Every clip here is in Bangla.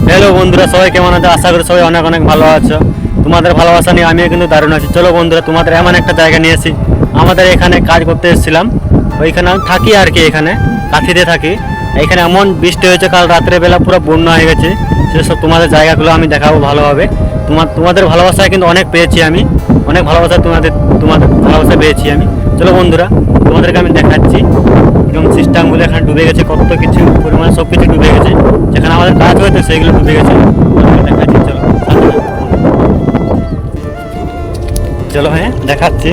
হ্যালো বন্ধুরা, সবাই কেমন আছো? আশা করি সবাই অনেক অনেক ভালো আছো। তোমাদের ভালোবাসা নিয়ে আমিও কিন্তু দারুণ আছি। চলো বন্ধুরা, তোমাদের এমন একটা জায়গা নিয়েছি। আমাদের এখানে কাজ করতে এসেছিলাম, ওইখানে আমি থাকি আর কি, এখানে কাঠিতে থাকি। এখানে এমন বৃষ্টি হয়েছে, কাল রাত্রে বেলা পুরো বন্যা হয়ে গেছে। সেসব তোমাদের জায়গাগুলো আমি দেখাবো ভালোভাবে। তোমাদের ভালোবাসায় কিন্তু অনেক পেয়েছি আমি, অনেক ভালোবাসা তোমাদের তোমাদের ভালোবাসা পেয়েছি আমি। চলো বন্ধুরা, তোমাদেরকে আমি দেখাচ্ছি এরকম সিস্টেমগুলো এখানে ডুবে গেছে, কত কিছু পরিমাণে সব কিছু ডুবে গেছে। যেখানে আমাদের কাজ হয়েছে সেইগুলো ডুবে গেছে। দেখাচ্ছি, চলো চলো, হ্যাঁ দেখাচ্ছি।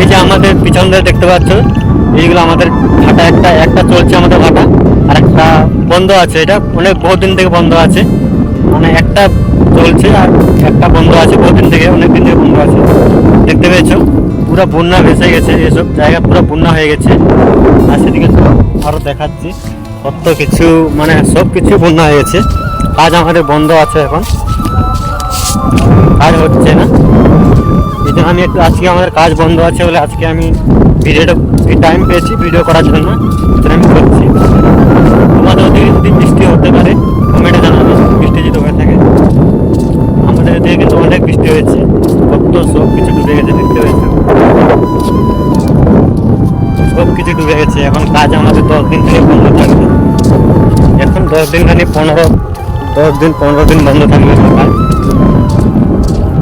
এই যে আমাদের পিছন দিয়ে দেখতে পাচ্ছ, এইগুলো আমাদের ভাটা, একটা একটা চলছে আমাদের ভাটা, আর একটা বন্ধ আছে। এটা অনেক বহুদিন থেকে বন্ধ আছে, মানে একটা চলছে আর একটা বন্ধ আছে বহুদিন থেকে, অনেক দিন থেকে বন্ধ আছে। দেখতে পেয়েছো পুরো বন্যা ভেসে গেছে, এসব জায়গা পুরো বন্যা হয়ে গেছে। আর সেদিকে আরও দেখাচ্ছি কত কিছু, মানে সব কিছু বন্যা হয়ে গেছে। কাজ আমাদের বন্ধ আছে, এখন কাজ হচ্ছে না। এই জন্য আমি একটু, আজকে আমাদের কাজ বন্ধ আছে বলে আজকে আমি ভিডিওটা টাইম পেয়েছি ভিডিও করার জন্য, আমি করছি। তোমাদের ওদিকে যদি বৃষ্টি হতে পারে কমেন্টে জানাবে, বৃষ্টি যদি হয়ে থাকে। আমাদের এদিকে কিন্তু অনেক বৃষ্টি হয়েছে, কত সব কিছু ডুবে গেছে, দেখতে পেয়েছো সব কিছু ডুবে গেছে। এখন কাজ আমাদের 10 দিন থেকে বন্ধ থাকবে। এখন 10 দিন, খানি 10 দিন 15 দিন বন্ধ থাকবে কাজ।